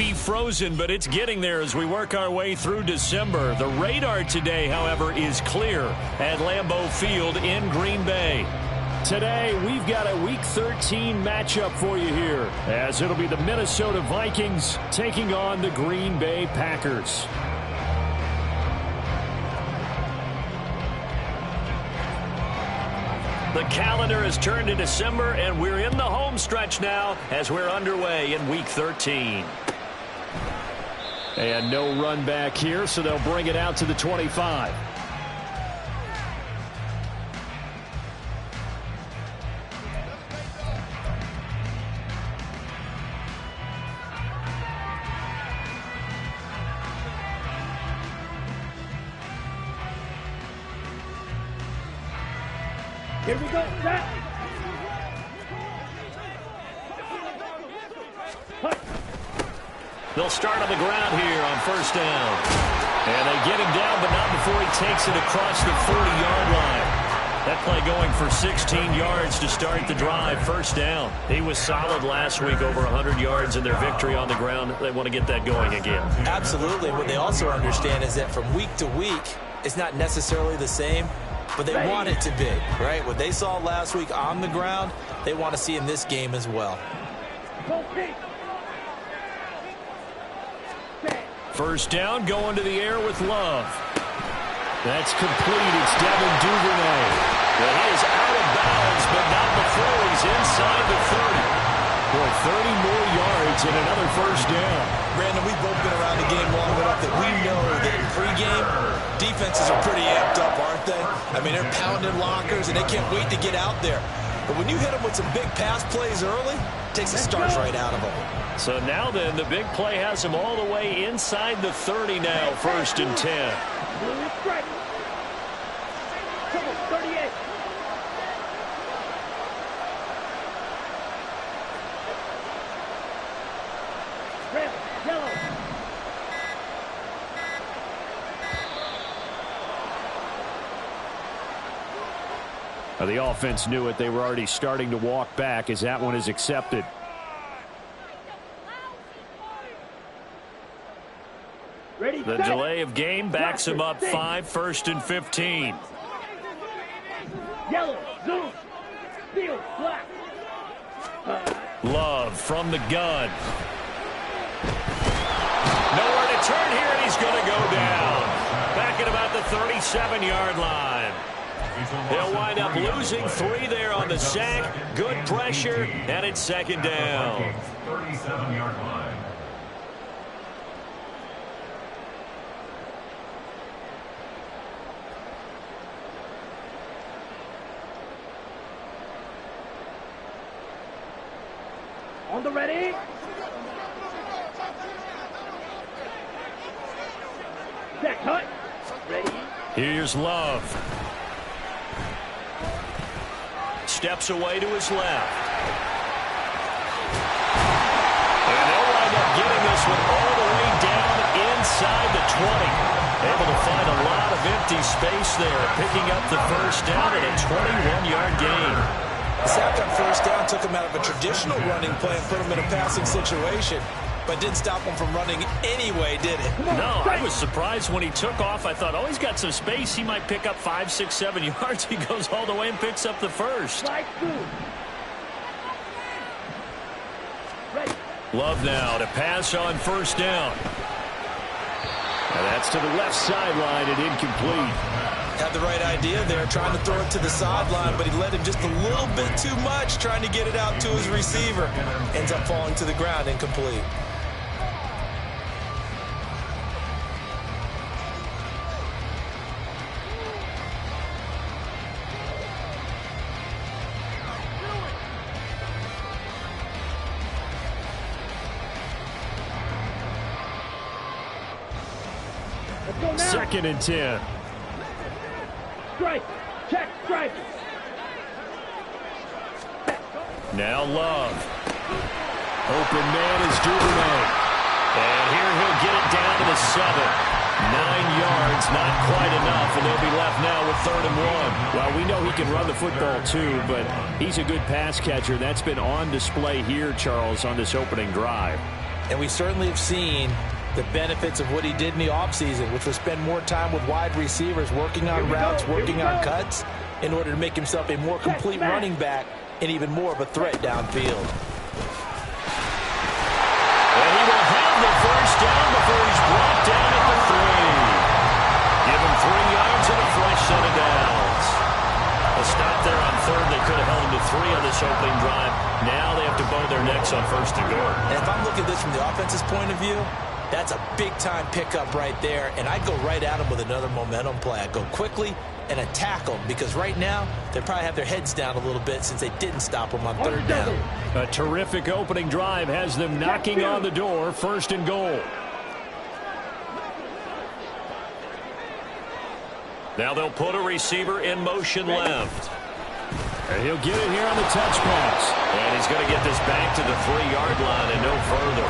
be frozen, but it's getting there as we work our way through December. The radar today, however, is clear at Lambeau Field in Green Bay. Today, we've got a Week 13 matchup for you here, as it'll be the Minnesota Vikings taking on the Green Bay Packers. The calendar has turned to December, and we're in the home stretch now as we're underway in Week 13. And no run back here, so they'll bring it out to the 25. Here we go, set. They'll start on the ground here on first down. And they get him down, but not before he takes it across the 40-yard line. That play going for 16 yards to start the drive, first down. He was solid last week, over 100 yards in their victory on the ground. They want to get that going again. Absolutely. What they also understand is that from week to week, it's not necessarily the same, but they want it to be, right? What they saw last week on the ground, they want to see in this game as well. First down, going to the air with Love. That's complete. It's Devin Duvernay. Well, he is out of bounds, but not before he's inside the 30. Boy, 30 more yards and another first down. Brandon, we've both been around the game long enough that we know that in pregame, defenses are pretty amped up, aren't they? I mean, they're pounding lockers, and they can't wait to get out there. But when you hit them with some big pass plays early, it takes the stars right out of them. So now then, the big play has him all the way inside the 30 now, first and 10. 38. Red, yellow. The offense knew it. They were already starting to walk back as that one is accepted. Ready, The delay of game backs him up 5, first and 15. Yellow, zoom, field, black. Love from the gun. Nowhere to turn here, and he's going to go down. Back at about the 37-yard line. They'll wind up losing 3 there on the sack. Good pressure, and it's second down. 37-yard line. On the ready. Set, cut. Ready. Here's Love. Steps away to his left. And they'll wind up getting this one all the way down inside the 20. Able to find a lot of empty space there, picking up the first down and a 21-yard gain. The sack on first down took him out of a traditional running play and put him in a passing situation, but didn't stop him from running anyway, did it? No, I was surprised when he took off. I thought, oh, he's got some space. He might pick up 5, 6, 7 yards. He goes all the way and picks up the first. Love now to pass on first down. And that's to the left sideline and incomplete. Had the right idea there, trying to throw it to the sideline, but he led him just a little bit too much, trying to get it out to his receiver. Ends up falling to the ground, incomplete. Second and 10. Strike. Check. Strike. Now Love. Open man is Duvernay. And here he'll get it down to the 7. 9 yards, not quite enough, and they'll be left now with 3rd and 1. Well, we know he can run the football too, but he's a good pass catcher. That's been on display here, Charles, on this opening drive. And we certainly have seen the benefits of what he did in the offseason, which was spend more time with wide receivers, working on routes, working on cuts, in order to make himself a more complete running back and even more of a threat downfield. And he will have the first down before he's brought down at the 3. Give him 3 yards and a fresh set of downs. A stop there on third. They could have held him to 3 on this opening drive. Now they have to bow their necks on first and goal. And if I'm looking at this from the offense's point of view, that's a big-time pickup right there, and I'd go right at him with another momentum play. I'd go quickly and attack them, because right now they probably have their heads down a little bit since they didn't stop them on third down. A terrific opening drive has them knocking on the door, first and goal. Now they'll put a receiver in motion left. And he'll get it here on the touch pass. And he's going to get this back to the 3-yard line and no further.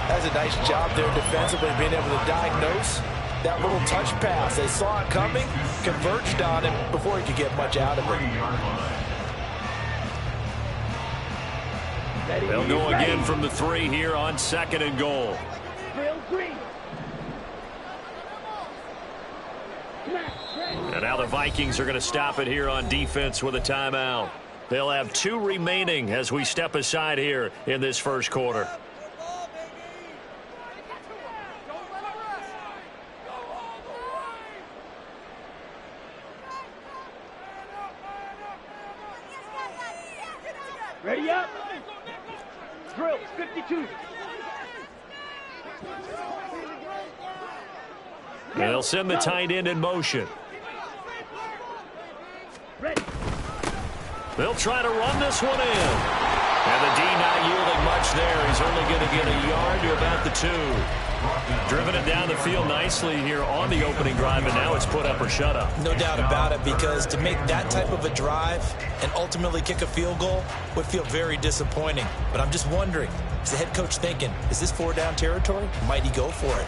That's a nice job there defensively, being able to diagnose that little touch pass. They saw it coming, converged on him before he could get much out of it. They'll go again from the 3 here on second and goal. And now the Vikings are going to stop it here on defense with a timeout. They'll have 2 remaining as we step aside here in this first quarter. Ready up. Drill 52. They'll send the tight end in motion. Ready. They'll try to run this one in. And the D not yielding much there. He's only going to get a yard to about the 2. Driven it down the field nicely here on the opening drive, and now it's put up or shut up. No doubt about it, because to make that type of a drive and ultimately kick a field goal would feel very disappointing. But I'm just wondering, is the head coach thinking, is this 4-down territory? Might he go for it?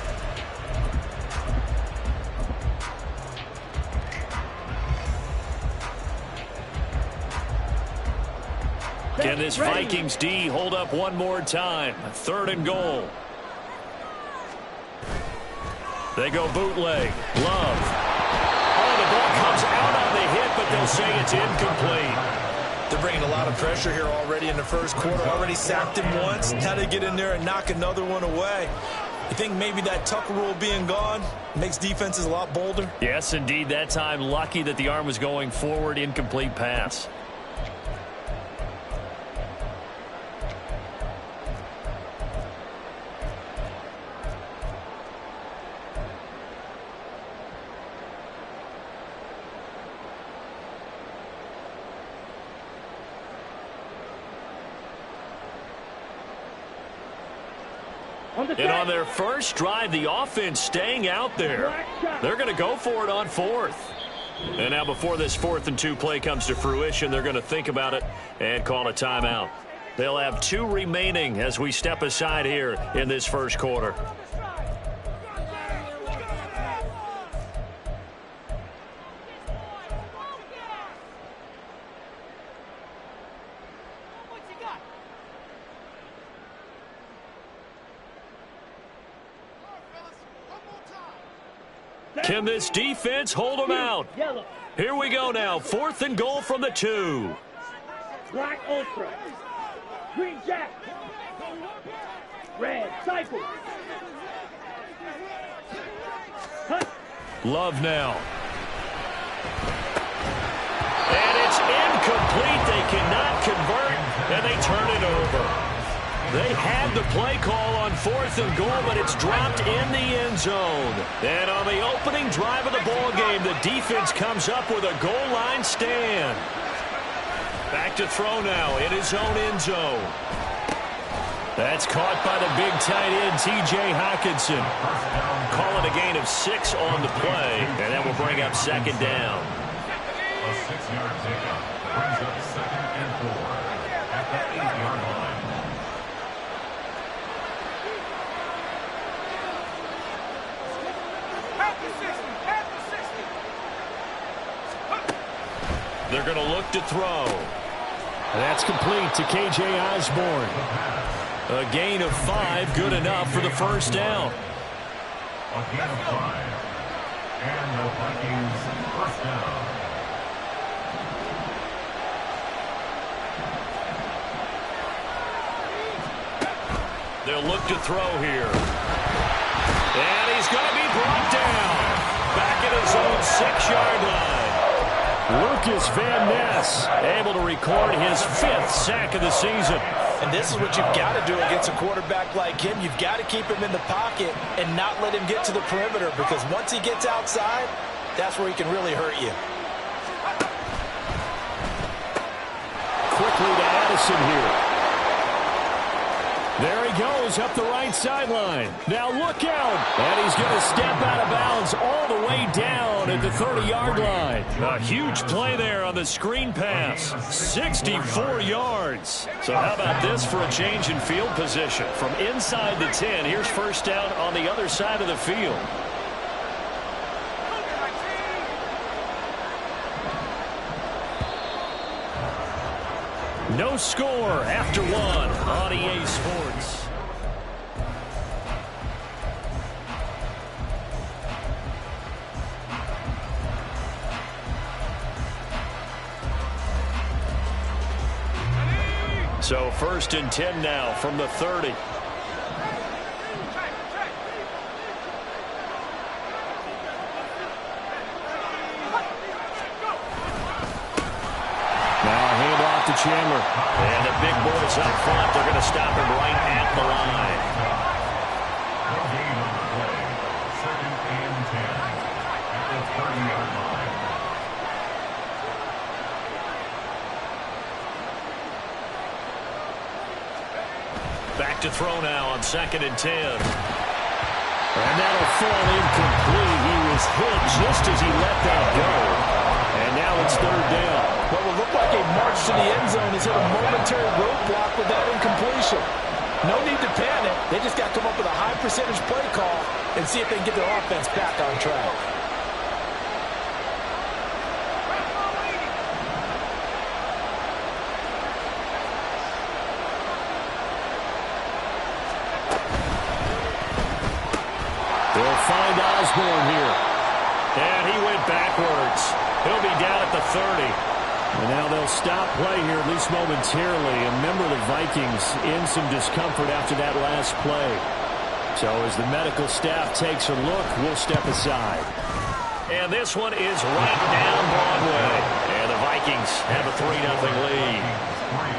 Can this Vikings D hold up one more time? Third and goal. They go bootleg. Love. Oh, the ball comes out on the hit, but they'll say it's incomplete. They're bringing a lot of pressure here already in the first quarter. Already sacked him once. Now they get in there and knock another one away. You think maybe that Tucker rule being gone makes defenses a lot bolder? Yes, indeed. That time, lucky that the arm was going forward. Incomplete pass. And on their first drive, the offense staying out there. They're going to go for it on 4th. And now before this 4th and 2 play comes to fruition, they're going to think about it and call a timeout. They'll have 2 remaining as we step aside here in this first quarter. Can this defense hold them out? Here we go now. 4th and goal from the 2. Black Ultra. Green Jack. Red Cycle. Love now. And it's incomplete. They cannot convert, and they turn it over. They had the play call on 4th and goal, but it's dropped in the end zone. And on the opening drive of the ball game, the defense comes up with a goal line stand. Back to throw now in his own end zone. That's caught by the big tight end, T.J. Hockenson. Calling a gain of 6 on the play, and that will bring up second down. A 6-yard pickup brings up 2nd and 4 at the 8-yard line. They're going to look to throw. That's complete to K.J. Osborne. A gain of 5, good enough for the first down. A gain of 5. And the Vikings first down. They'll look to throw here. And he's going to be brought down. Back at his own 6-yard line. Lucas Van Ness able to record his 5th sack of the season. And this is what you've got to do against a quarterback like him. You've got to keep him in the pocket and not let him get to the perimeter, because once he gets outside, that's where he can really hurt you. Quickly to Addison here. There he goes up the right sideline. Now look out. And he's going to step out of bounds all the way down at the 30-yard line. A huge play there on the screen pass. 64 yards. So how about this for a change in field position? From inside the 10, here's first down on the other side of the field. No score after 1 on EA Sports. So 1st and 10 now from the 30. To Chandler. And the big boys up front. They're going to stop him right at the line. No gain on the play. 2nd and 10 at the 30-yard line. Back to throw now on 2nd and 10. And that'll fall incomplete. He was hit just as he let that go. And now it's 3rd down. What will look like a march to the end zone has hit a momentary roadblock with that incompletion. No need to panic. They just got to come up with a high percentage play call and see if they can get their offense back on track. They'll find Osborne here. And he went backwards. He'll be down at the 30. And now they'll stop play here, at least momentarily. And remember, the Vikings in some discomfort after that last play. So as the medical staff takes a look, we'll step aside. And this one is right down Broadway. And the Vikings have a 3-0 lead.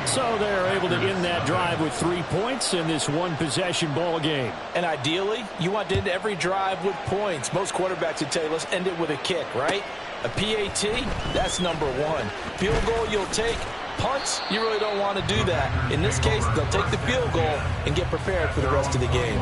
So they're able to end that drive with 3 points in this one-possession ball game. And ideally, you want to end every drive with points. Most quarterbacks would tell you, let's end it with a kick, right? A PAT, that's number 1. Field goal you'll take. Punts, you really don't want to do that. In this case, they'll take the field goal and get prepared for the rest of the game.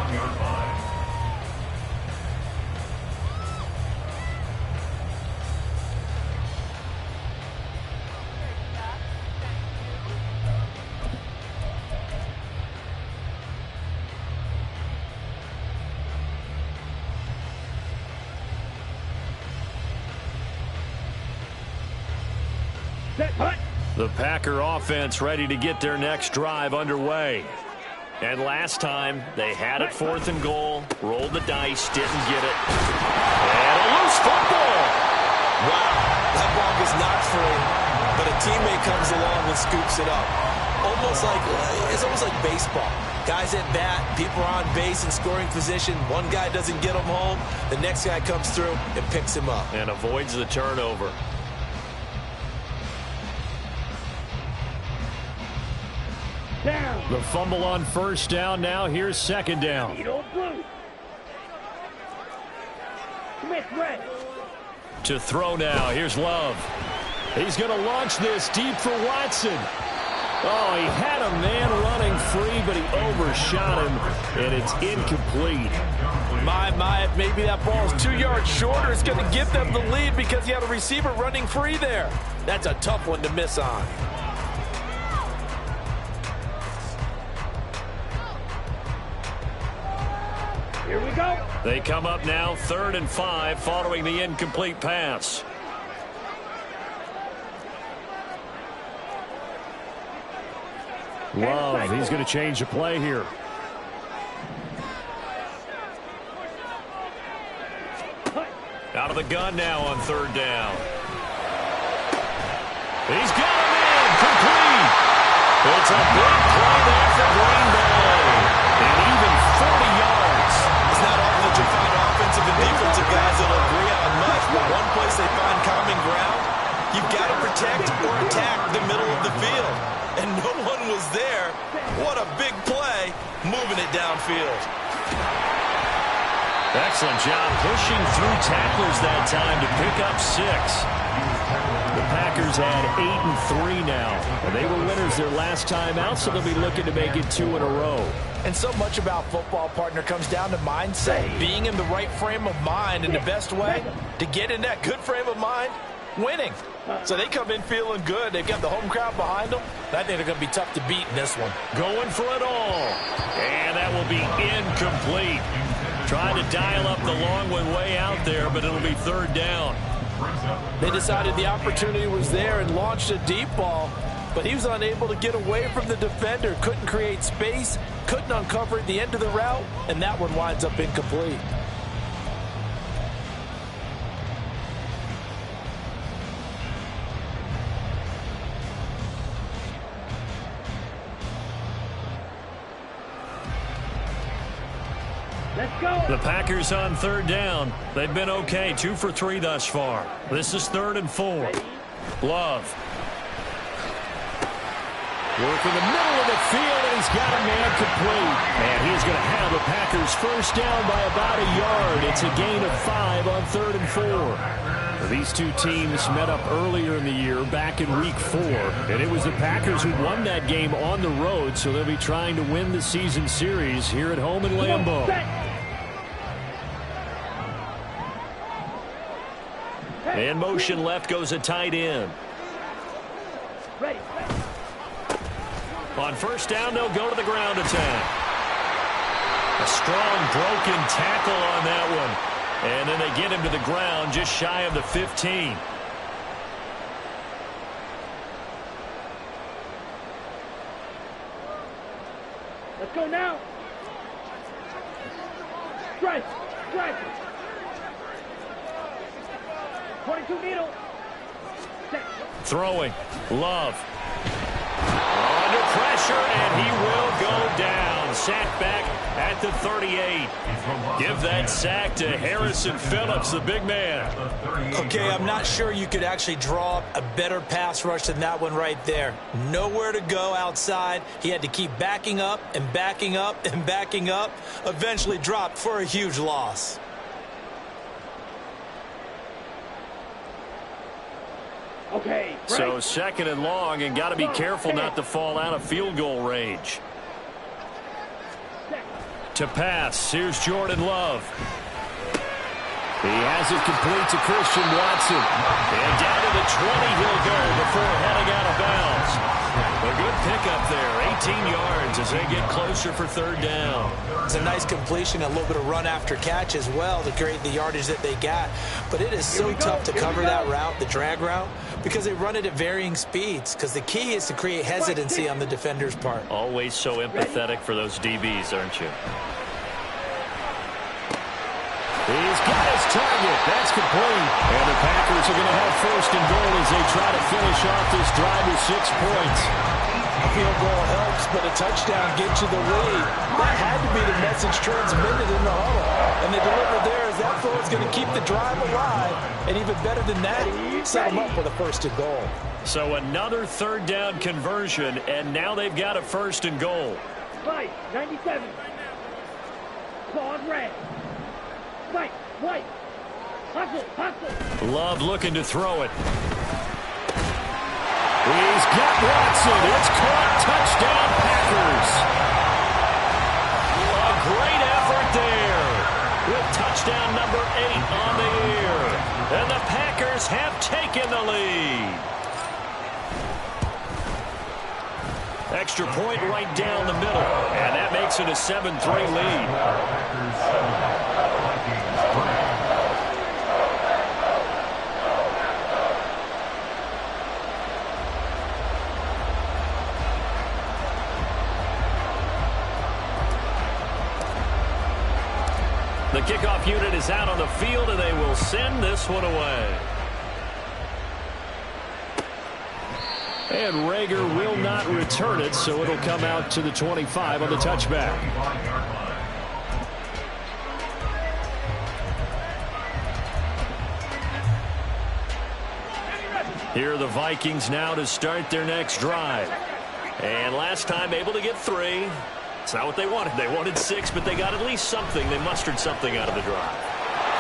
The Packer offense ready to get their next drive underway. And last time, they had it 4th and goal, rolled the dice, didn't get it. And a loose football. Wow, that ball gets knocked free, but a teammate comes along and scoops it up. It's almost like baseball. Guys at bat, people are on base in scoring position. One guy doesn't get him home, the next guy comes through and picks him up. And avoids the turnover. Down. The fumble on first down now. Here's 2nd down. Blue. Smith red. To throw now. Here's Love. He's going to launch this deep for Watson. Oh, he had a man running free, but he overshot him, and it's incomplete. My, maybe that ball is 2 yards shorter. It's going to give them the lead because he had a receiver running free there. That's a tough one to miss on. Here we go. They come up now 3rd and 5 following the incomplete pass. Love, he's going to change the play here. Out of the gun now on third down. He's got him in, complete. It's a big play there for Green Bay. And even 40 yards. It's not often that you find offensive and defensive guys that will agree on much, but one place they find common ground, you've got to protect or attack the middle of the field. And no one was there. What a big play, moving it downfield. Excellent job pushing through tacklers that time to pick up 6. The Packers had 8-3 now, and they were winners their last time out, so they'll be looking to make it 2 in a row. And so much about football, partner, comes down to mindset, being in the right frame of mind, and the best way to get in that good frame of mind, winning. So they come in feeling good. They've got the home crowd behind them. I think they're going to be tough to beat in this one. Going for it all, and that will be incomplete. Trying to dial up the long one way out there, but it'll be third down. They decided the opportunity was there and launched a deep ball, but he was unable to get away from the defender, couldn't create space, couldn't uncover the end of the route, and that one winds up incomplete. Let's go. The Packers on third down. They've been okay, 2 for 3 thus far. This is 3rd and 4. Love. Working the middle of the field, and he's got a man complete. And he's going to have the Packers first down by about a yard. It's a gain of 5 on 3rd and 4. These two teams met up earlier in the year, back in week 4. And it was the Packers who won that game on the road, so they'll be trying to win the season series here at home in Lambeau. In motion left goes a tight end. Ready. On first down, they'll go to the ground attack. A strong broken tackle on that one. And then they get him to the ground just shy of the 15. Let's go now. Strike. Strike. 22 needle. Set. Throwing. Love. Under pressure, and he will go down. Sack back at the 38. Give that sack to Harrison Phillips, the big man. Okay, I'm not sure you could actually draw up a better pass rush than that one right there. Nowhere to go outside. He had to keep backing up and backing up and backing up. Eventually dropped for a huge loss. Okay. So 2nd and long, and got to be careful not to fall out of field goal range. To pass, here's Jordan Love. He has it complete to Christian Watson. And down to the 20 he'll go before heading out of bounds. A good pickup there, 18 yards as they get closer for 3rd down. It's a nice completion, a little bit of run after catch as well to create the yardage that they got. But it is so tough to cover that route, the drag route, because they run it at varying speeds. Because the key is to create hesitancy on the defender's part. Always so empathetic for those DBs, aren't you? He's got his target. That's complete. And the Packers are going to have 1st and goal as they try to finish off this drive with 6 points. A field goal helps, but a touchdown gets you the lead. That had to be the message transmitted in the huddle. And they delivered there as that throw is going to keep the drive alive. And even better than that, set them up with a 1st and goal. So another 3rd down conversion, and now they've got a 1st and goal. Fight. 97. Claws red. White, white, hustle, hustle. Love looking to throw it. He's got Watson. It's caught. Touchdown, Packers. A great effort there with touchdown number 8 on the year. And the Packers have taken the lead. Extra point right down the middle. And that makes it a 7-3 lead. The kickoff unit is out on the field, and they will send this one away. And Rager will not return it, so it'll come out to the 25 on the touchback. Here are the Vikings now to start their next drive. And last time able to get 3. It's not what they wanted. They wanted 6, but they got at least something. They mustered something out of the drive.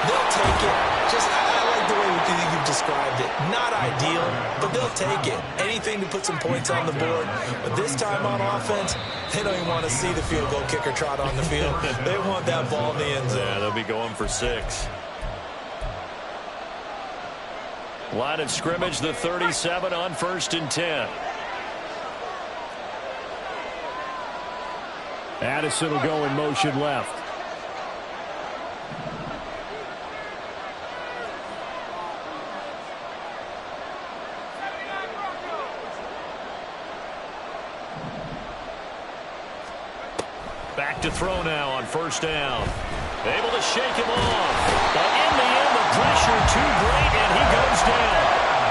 They'll take it. I like the way you've described it. Not ideal, but they'll take it. Anything to put some points on the board. But this time on offense, they don't even want to see the field goal kicker trot on the field. They want that ball in the end zone. Yeah, they'll be going for 6. Line of scrimmage, the 37 on 1st and 10. Addison will go in motion left. Back to throw now on 1st down. Able to shake him off. But in the end, the pressure too great, and he goes down.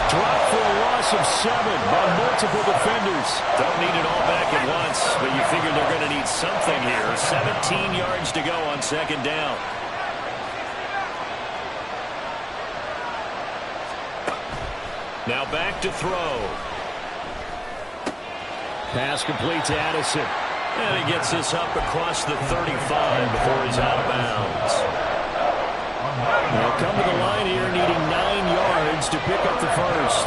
Dropped for a loss of 7 by multiple defenders. Don't need it all back at once, but you figure they're going to need something here. 17 yards to go on 2nd down. Now back to throw. Pass complete to Addison. And he gets this up across the 35 before he's out of bounds. They'll come to the line here needing 9 yards to pick up the first.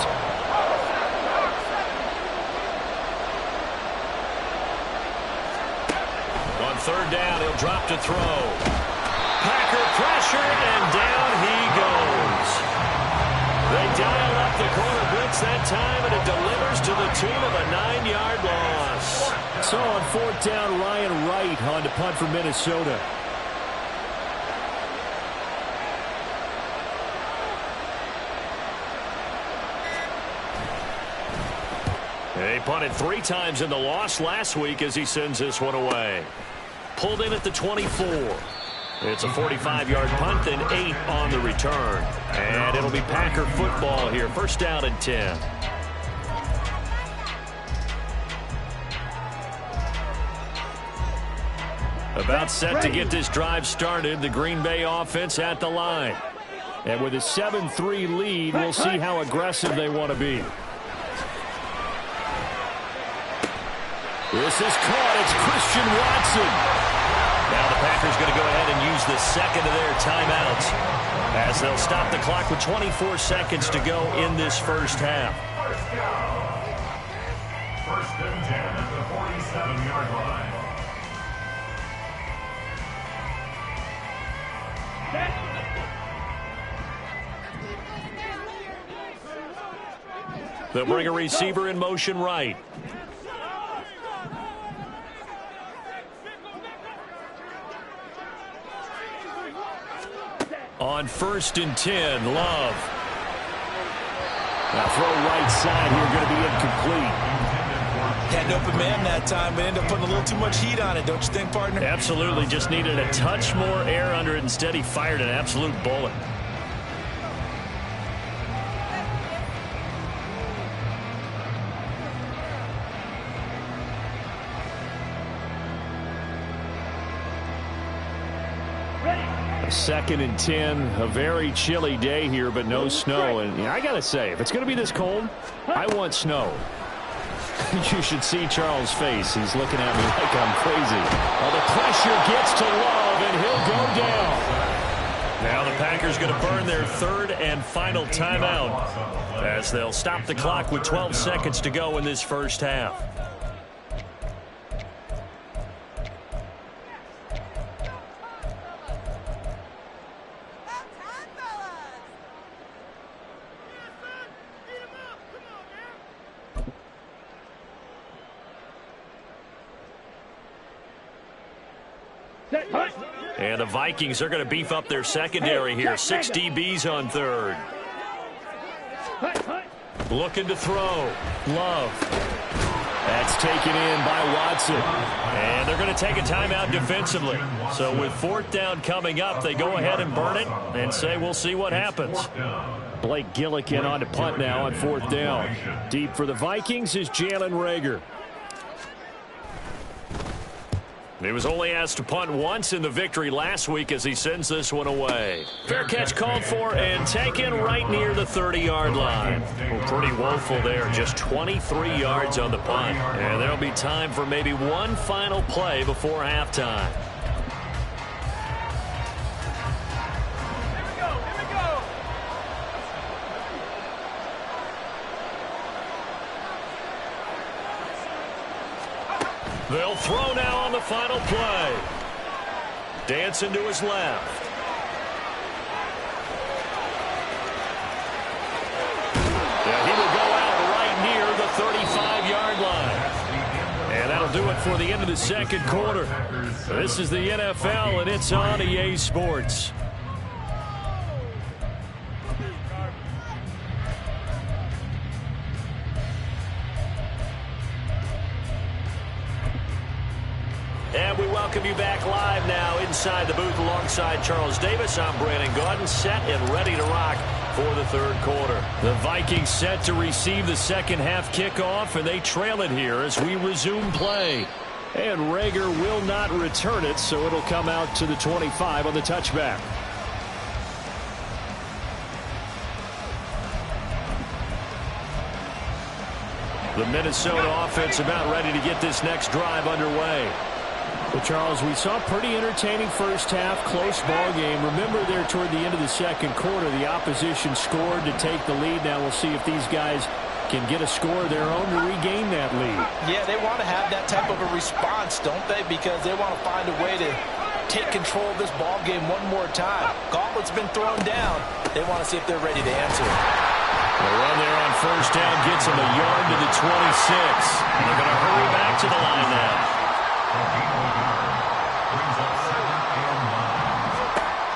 On 3rd down, he'll drop to throw. Packer pressure, and down he goes. They dial up the corner blitz that time, and it delivers to the tune of a 9-yard loss. So on 4th down, Ryan Wright on to punt for Minnesota. They punted 3 times in the loss last week as he sends this one away. Pulled in at the 24. It's a 45-yard punt and 8 on the return. And it'll be Packer football here. 1st down and 10. About set to get this drive started. The Green Bay offense at the line. And with a 7-3 lead, we'll see how aggressive they want to be. This is caught. It's Christian Watson. Now the Packers going to go ahead and use the 2nd of their timeouts as they'll stop the clock with 24 seconds to go in this 1st half. 1st and 10 at the 47-yard line. They'll bring a receiver in motion right. On 1st and 10, Love. Now throw right side here, going to be incomplete. Had an open man that time, but ended up putting a little too much heat on it, don't you think, partner? Absolutely, just needed a touch more air under it. Instead, he fired an absolute bullet. Second and 10, a very chilly day here, but no snow. And I got to say, if it's going to be this cold, I want snow. You should see Charles' face. He's looking at me like I'm crazy. Well, the pressure gets to Love, and he'll go down. Now the Packers going to burn their 3rd and final timeout as they'll stop the clock with 12 seconds to go in this 1st half. And the Vikings are going to beef up their secondary here. 6 DBs on 3rd. Looking to throw. Love. That's taken in by Watson. And they're going to take a timeout defensively. So with fourth down coming up, they go ahead and burn it and say we'll see what happens. Blake Gillikin on to punt now on fourth down. Deep for the Vikings is Jalen Reagor. He was only asked to punt once in the victory last week as he sends this one away. Fair catch called for and taken right near the 30-yard line. Well, pretty woeful there. Just 23 yards on the punt. And there'll be time for maybe one final play before halftime. They'll throw now on the final play. Dancing to his left. Yeah, he will go out right near the 35-yard line. And that'll do it for the end of the second quarter. This is the NFL, and it's on EA Sports. And we welcome you back live now inside the booth alongside Charles Davis. I'm Brandon Gaudin, set and ready to rock for the third quarter. The Vikings set to receive the second half kickoff, and they trail it here as we resume play. And Reagor will not return it, so it'll come out to the 25 on the touchback. The Minnesota offense about ready to get this next drive underway. Well, Charles, we saw a pretty entertaining first half, close ball game. Remember there toward the end of the second quarter, the opposition scored to take the lead. Now we'll see if these guys can get a score of their own to regain that lead. Yeah, they want to have that type of a response, don't they? Because they want to find a way to take control of this ball game one more time. Gauntlet's been thrown down. They want to see if they're ready to answer it. The run there on first down gets them a yard to the 26. And they're going to hurry back to the line now.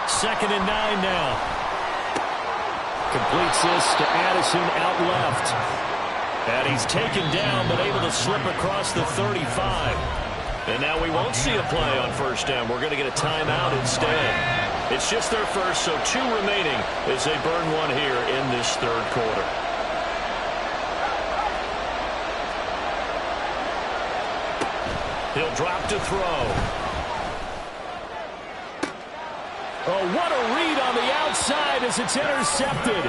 Second and 9 now. Completes this to Addison out left. And he's taken down but able to slip across the 35. And now we won't see a play on first down. We're going to get a timeout instead. It's just their first, so 2 remaining as they burn one here in this third quarter. He'll drop to throw. Oh, what a read on the outside as it's intercepted.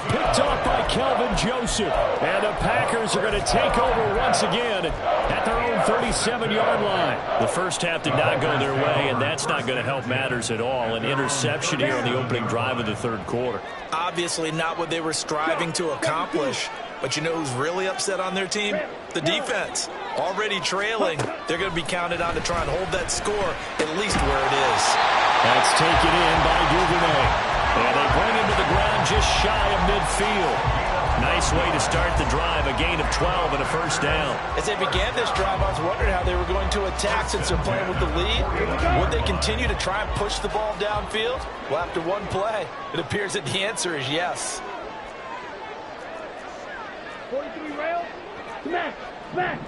Picked off by Kelvin Joseph. And the Packers are going to take over once again at their own 37-yard line. The first half did not go their way, and that's not going to help matters at all. An interception here on the opening drive of the third quarter. Obviously not what they were striving to accomplish. But you know who's really upset on their team? The defense. Already trailing. They're going to be counted on to try and hold that score at least where it is. That's taken in by Duvernay. And they bring him to the ground just shy of midfield. Nice way to start the drive. A gain of 12 and a first down. As they began this drive, I was wondering how they were going to attack since they're playing with the lead. Would they continue to try and push the ball downfield? Well, after one play, it appears that the answer is yes. 43 rail. Smack. Smack.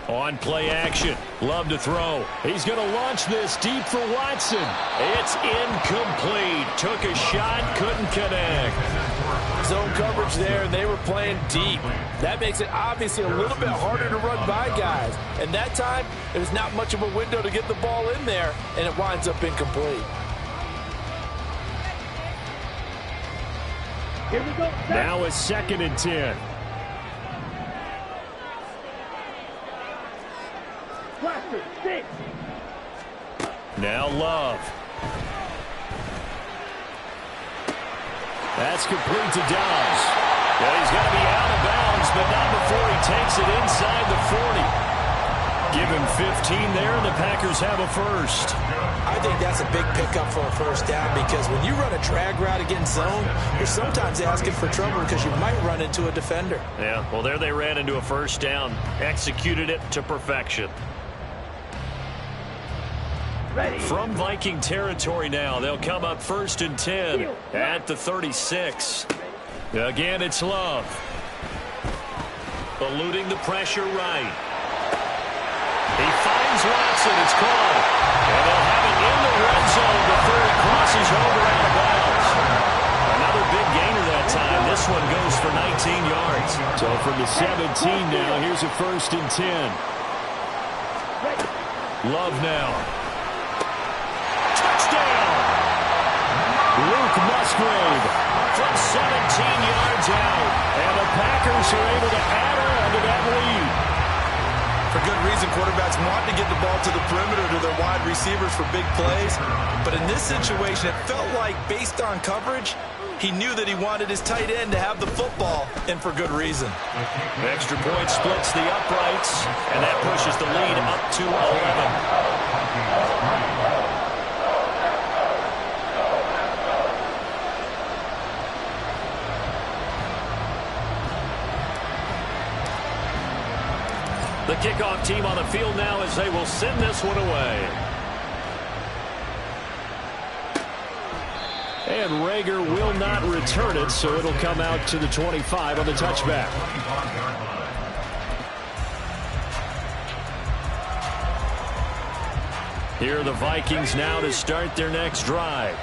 On play action. Love to throw. He's going to launch this deep for Watson. It's incomplete. Took a shot, couldn't connect. Zone coverage there, and they were playing deep. That makes it obviously a little bit harder to run by guys. And that time, it was not much of a window to get the ball in there, and it winds up incomplete. Here we go. Now a second and 10. Blaster, 6. Now Love. That's complete to Dobbs. Well, he's got to be out of bounds, but not before he takes it inside the 40. Give him 15 there, and the Packers have a first. I think that's a big pickup for a first down because when you run a drag route against zone, you're sometimes asking for trouble because you might run into a defender. Yeah, well, there they ran into a first down. Executed it to perfection. Ready. From Viking territory now, they'll come up first and 10 at the 36. Again, it's Love. Eluding the pressure right. He finds Watson. It's called. And they'll have it in the red zone before he crosses over out of bounds. Another big gainer that time. This one goes for 19 yards. So from the 17 now, here's a 1st and 10. Love now. Touchdown! Luke Musgrave from 17 yards out. And the Packers are able to add on to that lead. For good reason, quarterbacks want to get the ball to the perimeter to their wide receivers for big plays. But in this situation, it felt like, based on coverage, he knew that he wanted his tight end to have the football, and for good reason. Extra point splits the uprights, and that pushes the lead up to 11. The kickoff team on the field now as they will send this one away. And Rager will not return it, so it'll come out to the 25 on the touchback. Here are the Vikings now to start their next drive.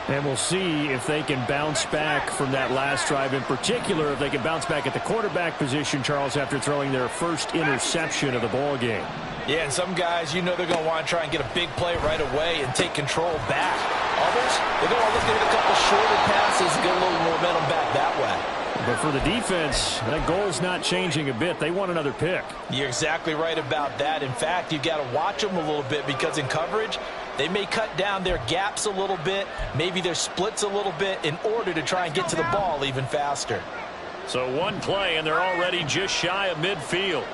And we'll see if they can bounce back from that last drive, in particular if they can bounce back at the quarterback position, Charles, after throwing their first interception of the ball game. Yeah, and some guys, you know they're going to want to try and get a big play right away and take control back. Others, they're going to look at a couple shorter passes and get a little momentum back that way. But for the defense, that goal's not changing a bit. They want another pick. You're exactly right about that. In fact, you've got to watch them a little bit because in coverage, they may cut down their gaps a little bit, maybe their splits a little bit in order to try and get to the ball even faster. So one play, and they're already just shy of midfield.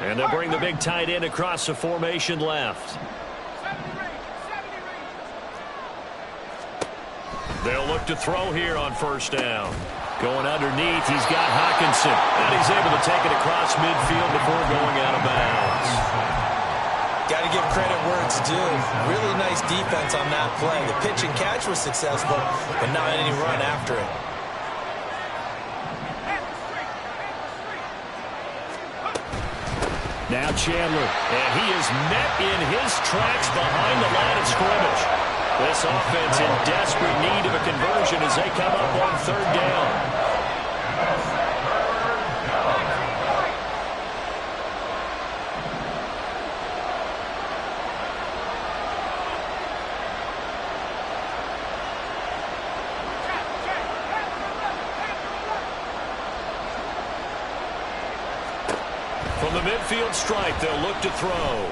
And they'll bring the big tight end across the formation left. They'll look to throw here on 1st down. Going underneath, he's got Hockenson. And he's able to take it across midfield before going out of bounds. Got to give credit where it's due. Really nice defense on that play. The pitch and catch was successful, but not any run after it. Now Chandler, and he is met in his tracks behind the line of scrimmage. This offense in desperate need of a conversion as they come up on 3rd down. From the midfield stripe, they'll look to throw.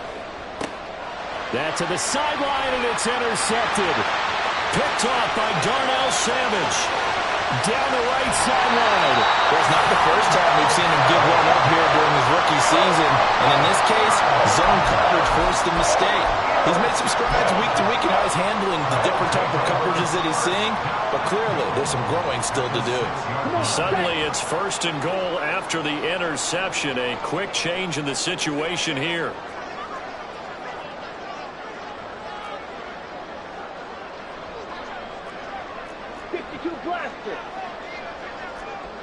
That to the sideline, and it's intercepted. Picked off by Darnell Savage. Down the right sideline. Well, it's not the first time we've seen him give one up here during his rookie season. And in this case, zone coverage forced the mistake. He's made some strides week to week in how he's handling the different type of coverages that he's seeing. But clearly, there's some growing still to do. Suddenly, it's 1st and goal after the interception. A quick change in the situation here.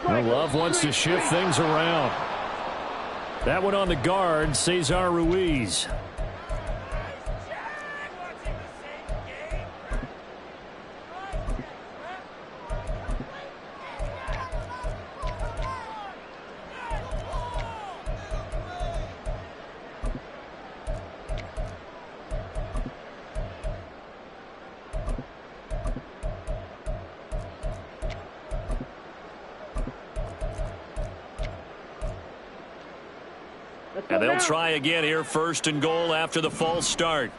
Well, Love wants to shift things around. That one on the guard, Cesar Ruiz. And they'll try again here, 1st and goal after the false start.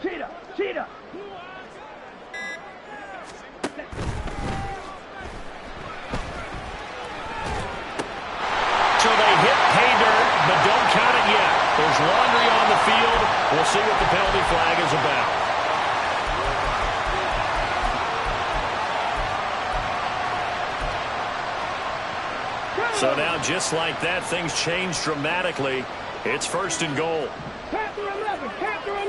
Cheetah, cheetah. So they hit pay dirt, but don't count it yet. There's laundry on the field. We'll see what the penalty flag is about. So now, just like that, things change dramatically. It's 1st and goal. Panther 11, Panther 11.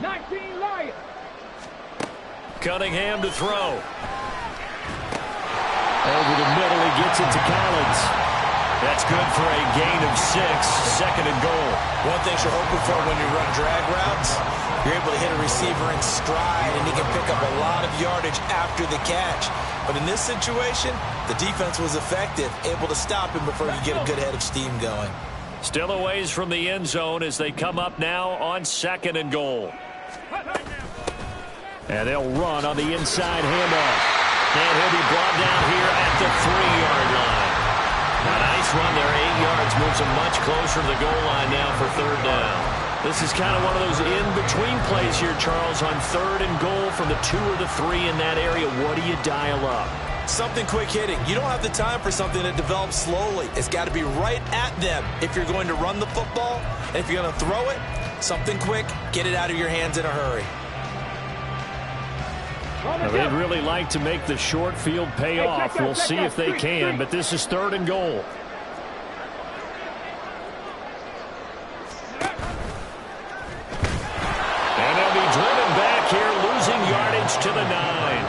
19 Lions. Cunningham to throw. Over the middle, he gets it to Collins. That's good for a gain of 6, 2nd and goal. One thing you're hoping for when you run drag routes, you're able to hit a receiver in stride, and he can pick up a lot of yardage after the catch. But in this situation, the defense was effective, able to stop him before you get a good head of steam going. Still a ways from the end zone as they come up now on 2nd and goal. And they'll run on the inside handoff. And he'll be brought down here at the 3-yard line. A nice run there, 8 yards, moves him much closer to the goal line now for 3rd down. This is kind of one of those in-between plays here, Charles, on 3rd and goal from the 2 or the 3 in that area. What do you dial up? Something quick hitting. You don't have the time for something that develops slowly. It's got to be right at them if you're going to run the football. And if you're going to throw it, something quick, get it out of your hands in a hurry. Now, they'd really like to make the short field pay off. We'll see if they can, but this is 3rd and goal. And they'll be driven back here, losing yardage to the 9.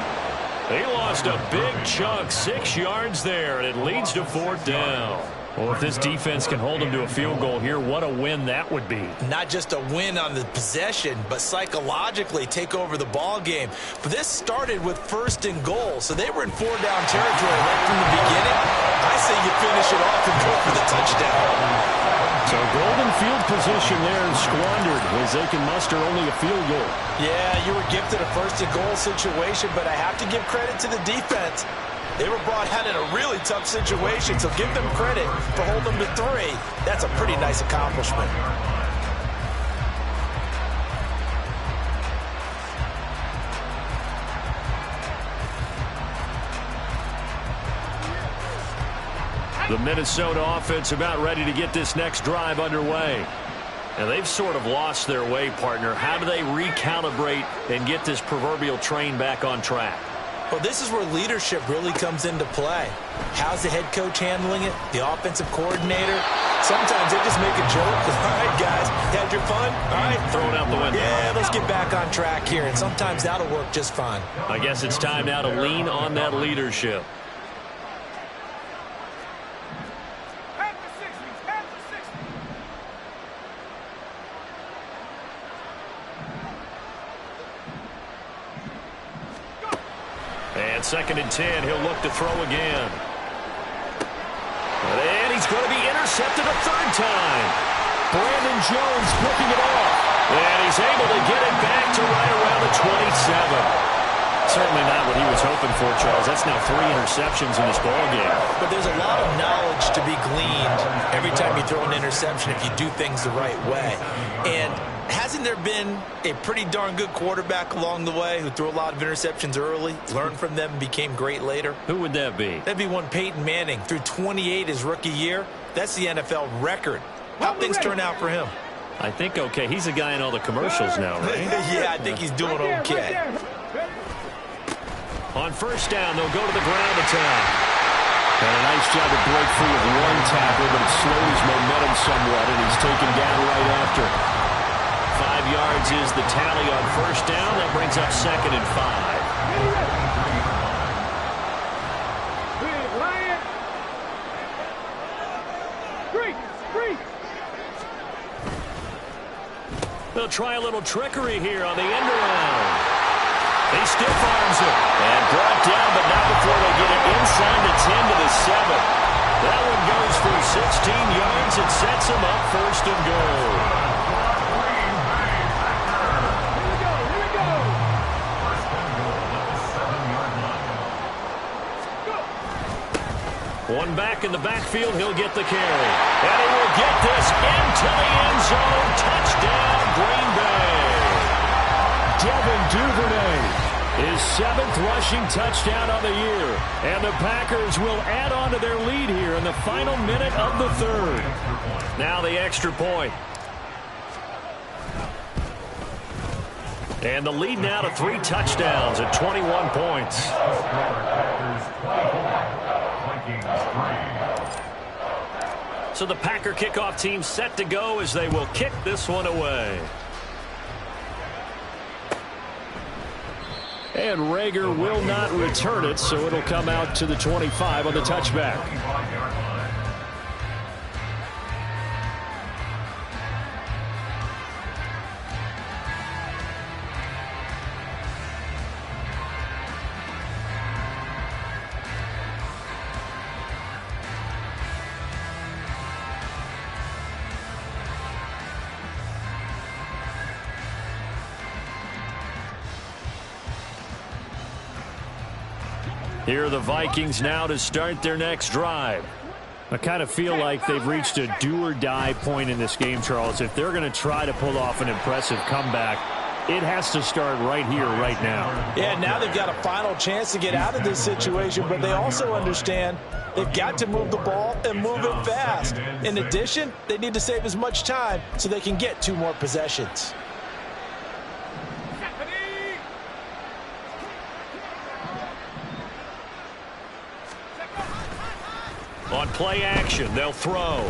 They lost a big chunk, 6 yards there, and it leads to 4th down. Well, if this defense can hold them to a field goal here, what a win that would be. Not just a win on the possession, but psychologically take over the ball game. But this started with 1st and goal, so they were in 4-down territory right from the beginning. I say you finish it off and go for the touchdown. So golden field position there and squandered as they can muster only a field goal. Yeah, you were gifted a 1st and goal situation, but I have to give credit to the defense. They were brought out in a really tough situation, so give them credit for holding them to 3. That's a pretty nice accomplishment. The Minnesota offense about ready to get this next drive underway. And they've sort of lost their way, partner. How do they recalibrate and get this proverbial train back on track? Well, this is where leadership really comes into play. How's the head coach handling it? The offensive coordinator? Sometimes they just make a joke. All right, guys, had your fun? All right. Throw it out the window. Yeah, let's get back on track here. And sometimes that'll work just fine. I guess it's time now to lean on that leadership. And 2nd and 10, he'll look to throw again. And he's going to be intercepted a 3rd time. Brandon Jones picking it off. And he's able to get it back to right around the 27. Certainly not what he was hoping for, Charles. That's now 3 interceptions in this ballgame. But there's a lot of knowledge to be gleaned every time you throw an interception if you do things the right way. And hasn't there been a pretty darn good quarterback along the way who threw a lot of interceptions early, learned from them, and became great later? Who would that be? That'd be one Peyton Manning. Threw 28 his rookie year. That's the NFL record. How'd things turn out for him? I think okay. He's a guy in all the commercials now, right? Yeah, I think he's doing okay. On 1st down, they'll go to the ground attack. And a nice job to break free of one tackle, but it slowed his momentum somewhat, and he's taken down right after. 5 yards is the tally on 1st down. That brings up 2nd and 5. They'll try a little trickery here on the end around. He stiff arms it and brought down, but not before they get it inside the 10 to the 7. That one goes for 16 yards and sets him up 1st and goal. One back in the backfield, he'll get the carry. And he will get this into the end zone. Touchdown, Green Bay. Devin Duvernay, his 7th rushing touchdown on the year. And the Packers will add on to their lead here in the final minute of the 3rd. Now the extra point. And the lead now to 3 touchdowns at 21 points. So the Packer kickoff team set to go as they will kick this one away. And Rager will not return it, so it'll come out to the 25 on the touchback. 25-yard line. Here are the Vikings now to start their next drive. I kind of feel like they've reached a do-or-die point in this game, Charles. If they're going to try to pull off an impressive comeback, it has to start right here, right now. Yeah, now they've got a final chance to get out of this situation, but they also understand they've got to move the ball and move it fast. In addition, they need to save as much time so they can get 2 more possessions. On play action, they'll throw. And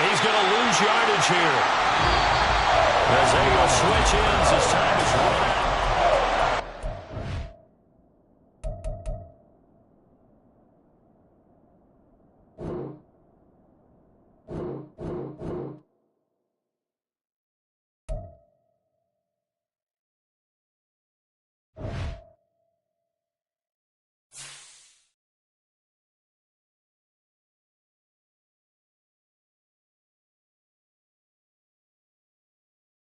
he's going to lose yardage here. As they will switch ends as time is running